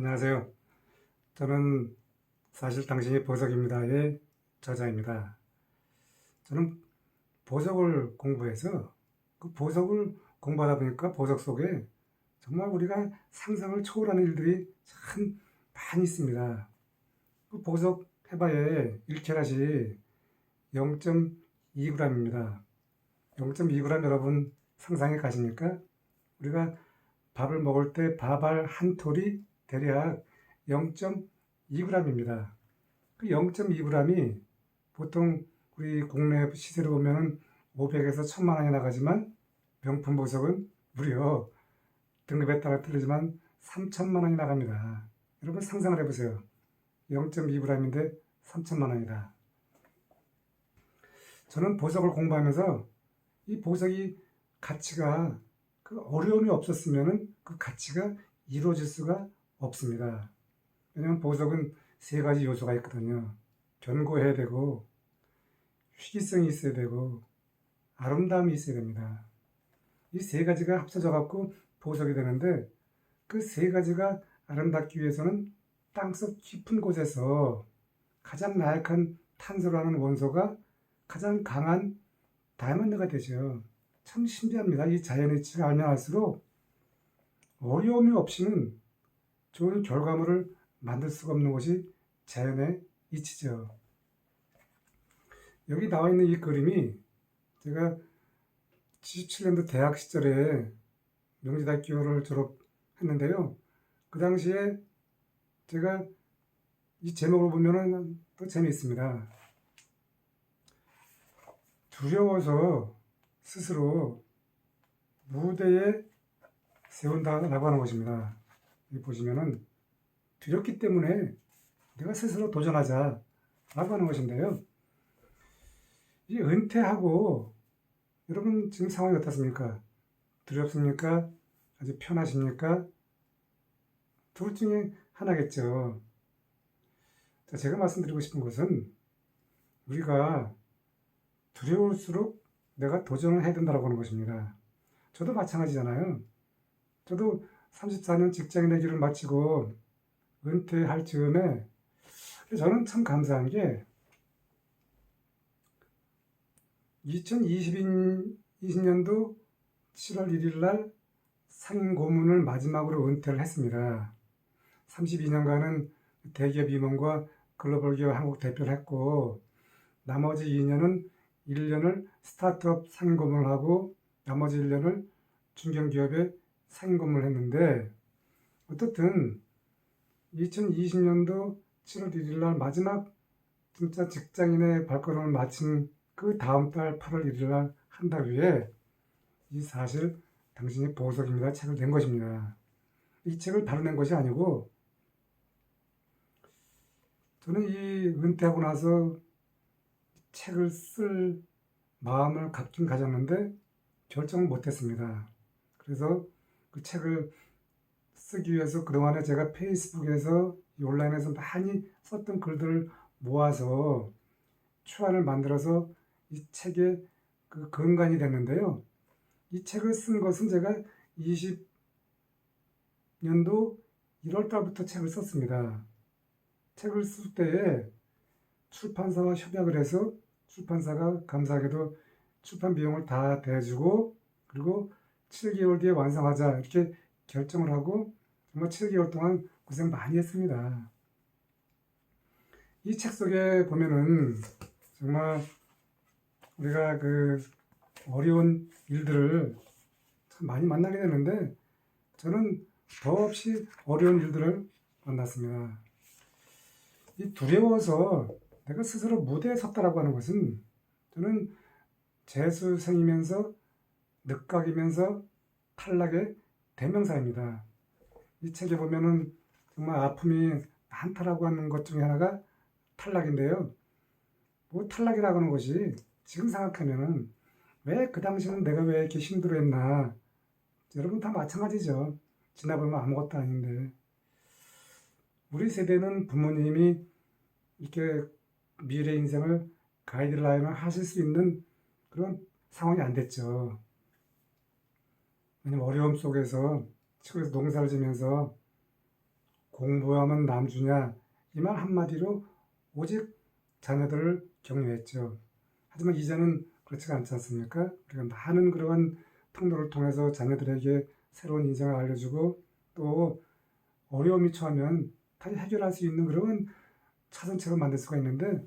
안녕하세요. 저는 사실 당신이 보석입니다의 저자입니다. 저는 보석을 공부해서 그 보석을 공부하다 보니까 보석 속에 정말 우리가 상상을 초월하는 일들이 참 많이 있습니다. 그 보석 해봐야 1캐럿이 0.2g입니다. 0.2g 여러분 상상해 가십니까? 우리가 밥을 먹을 때 밥알 한 톨이 대략 0.2g입니다. 그 0.2g이 보통 우리 국내 시세로 보면 500에서 1000만 원이 나가지만 명품 보석은 무려 등급에 따라 틀리지만 3000만 원이 나갑니다. 여러분 상상을 해보세요. 0.2g인데 3000만 원이다. 저는 보석을 공부하면서 이 보석이 가치가 그 어려움이 없었으면 그 가치가 이루어질 수가 없습니다. 왜냐하면 보석은 세 가지 요소가 있거든요. 견고해야 되고, 희귀성이 있어야 되고, 아름다움이 있어야 됩니다. 이 세 가지가 합쳐져 갖고 보석이 되는데, 그 세 가지가 아름답기 위해서는 땅속 깊은 곳에서 가장 나약한 탄소라는 원소가 가장 강한 다이아몬드가 되죠. 참 신비합니다. 이 자연의 이치를 알면 알수록 어려움이 없이는 좋은 결과물을 만들 수가 없는 것이 자연의 이치죠. 여기 나와 있는 이 그림이 제가 77년도 대학 시절에 명지대학교를 졸업했는데요. 그 당시에 제가 이 제목을 보면은 또 재미있습니다. 두려워서 스스로 무대에 세운다라고 하는 것입니다. 여기 보시면은 두렵기 때문에 내가 스스로 도전하자 라고 하는 것인데요. 이 은퇴하고 여러분 지금 상황이 어떻습니까? 두렵습니까? 아주 편하십니까? 둘 중에 하나겠죠. 자, 제가 말씀드리고 싶은 것은 우리가 두려울수록 내가 도전을 해야 된다고 하는 것입니다. 저도 마찬가지잖아요. 저도 34년 직장인의 길을 마치고 은퇴할 즈음에 저는 참 감사한 게 2020년도 7월 1일 날 상임 고문을 마지막으로 은퇴를 했습니다. 32년간은 대기업 임원과 글로벌 기업 한국 대표를 했고 나머지 2년은 1년을 스타트업 상임 고문을 하고 나머지 1년을 중견기업에 상임 고문을 했는데 어떻든 2020년도 7월 1일 날 마지막 진짜 직장인의 발걸음을 마친 그 다음 달 8월 1일 날 한 달 후에 이 사실 당신이 보석입니다 책을 낸 것입니다. 이 책을 바로 낸 것이 아니고 저는 이 은퇴하고 나서 책을 쓸 마음을 갖긴 가졌는데 결정을 못했습니다. 그래서 그 책을 쓰기 위해서 그동안에 제가 페이스북에서 온라인에서 많이 썼던 글들을 모아서 초안을 만들어서 이 책의 그 근간이 됐는데요. 이 책을 쓴 것은 제가 20년도 1월 달부터 책을 썼습니다. 책을 쓸 때에 출판사와 협약을 해서 출판사가 감사하게도 출판 비용을 다 대주고 그리고 7개월 뒤에 완성하자 이렇게 결정을 하고 정말 7개월 동안 고생 많이 했습니다. 이 책 속에 보면은 정말 우리가 그 어려운 일들을 참 많이 만나게 되는데 저는 더없이 어려운 일들을 만났습니다. 이 두려워서 내가 스스로 무대에 섰다라고 하는 것은 저는 재수생이면서 늦각이면서 탈락의 대명사입니다. 이 책에 보면은 정말 아픔이 많다라고 하는 것 중에 하나가 탈락인데요. 뭐 탈락이라고 하는 것이 지금 생각하면은 왜 그 당시는 내가 왜 이렇게 힘들어했나. 여러분 다 마찬가지죠. 지나보면 아무것도 아닌데. 우리 세대는 부모님이 이렇게 미래 인생을 가이드라인을 하실 수 있는 그런 상황이 안 됐죠. 왜냐면 어려움 속에서 시골에서 농사를 지면서 공부하면 남주냐 이 말 한마디로 오직 자녀들을 격려했죠. 하지만 이제는 그렇지가 않지 않습니까? 우리가 많은 그러한 통로를 통해서 자녀들에게 새로운 인생을 알려주고 또 어려움이 처하면 다시 해결할 수 있는 그런 차선책을 만들 수가 있는데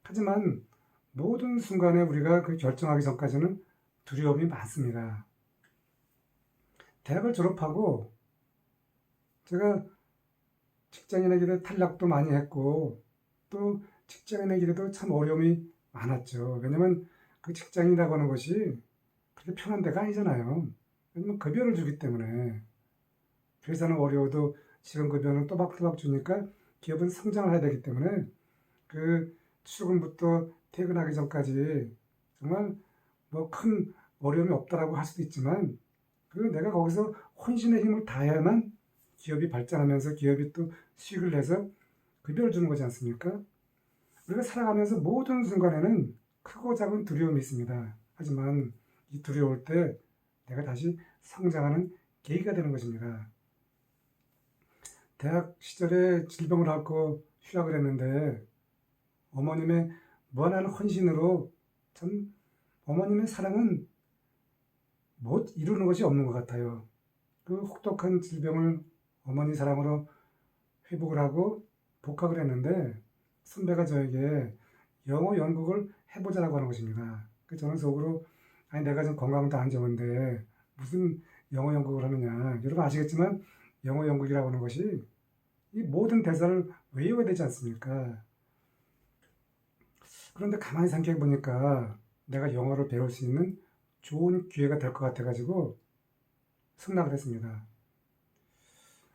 하지만 모든 순간에 우리가 그 결정하기 전까지는 두려움이 많습니다. 대학을 졸업하고 제가 직장인의 길에 탈락도 많이 했고 또 직장인의 길에도 참 어려움이 많았죠. 왜냐면 그 직장이라고 하는 것이 그렇게 편한 데가 아니잖아요. 왜냐면 급여를 주기 때문에 회사는 어려워도 지금 급여는 또박또박 주니까 기업은 성장을 해야 되기 때문에 그 출근부터 퇴근하기 전까지 정말 뭐 큰 어려움이 없다라고 할 수도 있지만 그 내가 거기서 혼신의 힘을 다해야만 기업이 발전하면서 기업이 또 수익을 내서 급여를 주는 거지 않습니까? 우리가 살아가면서 모든 순간에는 크고 작은 두려움이 있습니다. 하지만 이 두려울 때 내가 다시 성장하는 계기가 되는 것입니다. 대학 시절에 질병을 앓고 휴학을 했는데 어머님의 무한한 헌신으로 참 어머님의 사랑은 못 이루는 것이 없는 것 같아요. 그 혹독한 질병을 어머니 사랑으로 회복을 하고 복학을 했는데 선배가 저에게 영어 연극을 해보자라고 하는 것입니다. 저는 속으로 아니 내가 좀 건강도 안 좋은데 무슨 영어 연극을 하느냐. 여러분 아시겠지만 영어 연극이라고 하는 것이 이 모든 대사를 외워야 되지 않습니까? 그런데 가만히 생각해 보니까 내가 영어를 배울 수 있는 좋은 기회가 될 것 같아가지고 승낙을 했습니다.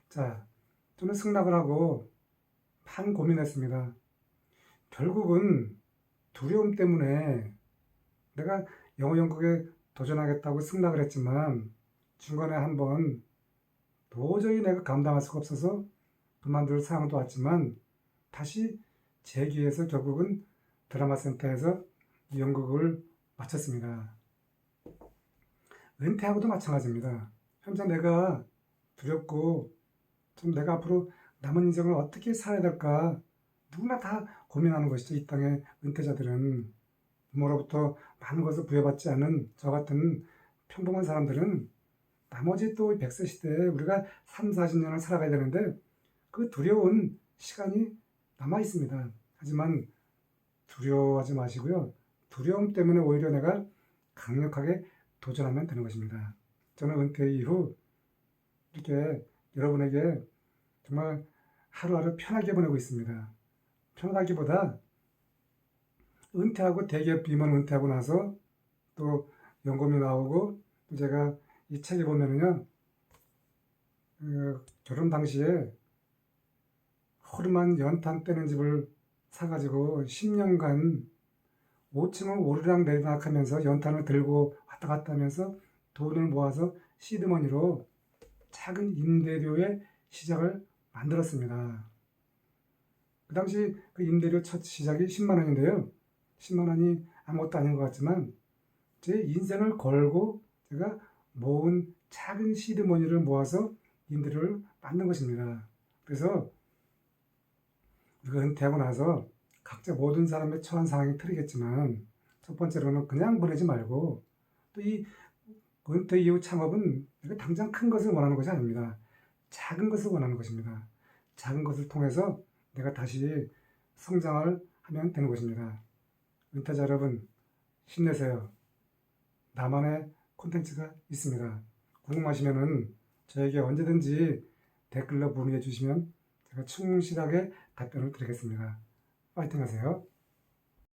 자, 저는 승낙을 하고 한 고민했습니다. 결국은 두려움 때문에 내가 영어 연극에 도전하겠다고 승낙을 했지만 중간에 한번 도저히 내가 감당할 수가 없어서 그만둘 상황도 왔지만 다시 재기해서 결국은 드라마 센터에서 이 연극을 마쳤습니다. 은퇴하고도 마찬가지입니다. 현재 내가 두렵고 좀 내가 앞으로 남은 인생을 어떻게 살아야 될까 누구나 다 고민하는 것이죠. 이 땅의 은퇴자들은 부모로부터 많은 것을 부여받지 않은 저 같은 평범한 사람들은 나머지 또 100세 시대에 우리가 3, 40년을 살아가야 되는데 그 두려운 시간이 남아 있습니다. 하지만 두려워하지 마시고요. 두려움 때문에 오히려 내가 강력하게 도전하면 되는 것입니다. 저는 은퇴 이후 이렇게 여러분에게 정말 하루하루 편하게 보내고 있습니다. 편하기보다 은퇴하고 대기업 임원 은퇴하고 나서 또 연금이 나오고 또 제가 이 책에 보면은요 결혼 당시에 허름한 연탄 떼는 집을 사가지고 10년간 5층을 오르락 내리락 하면서 연탄을 들고 왔다 갔다 하면서 돈을 모아서 시드머니로 작은 임대료의 시작을 만들었습니다. 그 당시 그 임대료 첫 시작이 10만 원인데요. 10만 원이 아무것도 아닌 것 같지만 제 인생을 걸고 제가 모은 작은 시드머니를 모아서 임대료를 만든 것입니다. 그래서 우리가 은퇴하고 나서 각자 모든 사람의 처한 상황이 틀리겠지만 첫 번째로는 그냥 보내지 말고 또 이 은퇴 이후 창업은 우리가 당장 큰 것을 원하는 것이 아닙니다. 작은 것을 원하는 것입니다. 작은 것을 통해서 내가 다시 성장을 하면 되는 것입니다. 은퇴자 여러분 힘내세요. 나만의 콘텐츠가 있습니다. 궁금하시면은 저에게 언제든지 댓글로 문의해 주시면 제가 충실하게 답변을 드리겠습니다. 파이팅 하세요.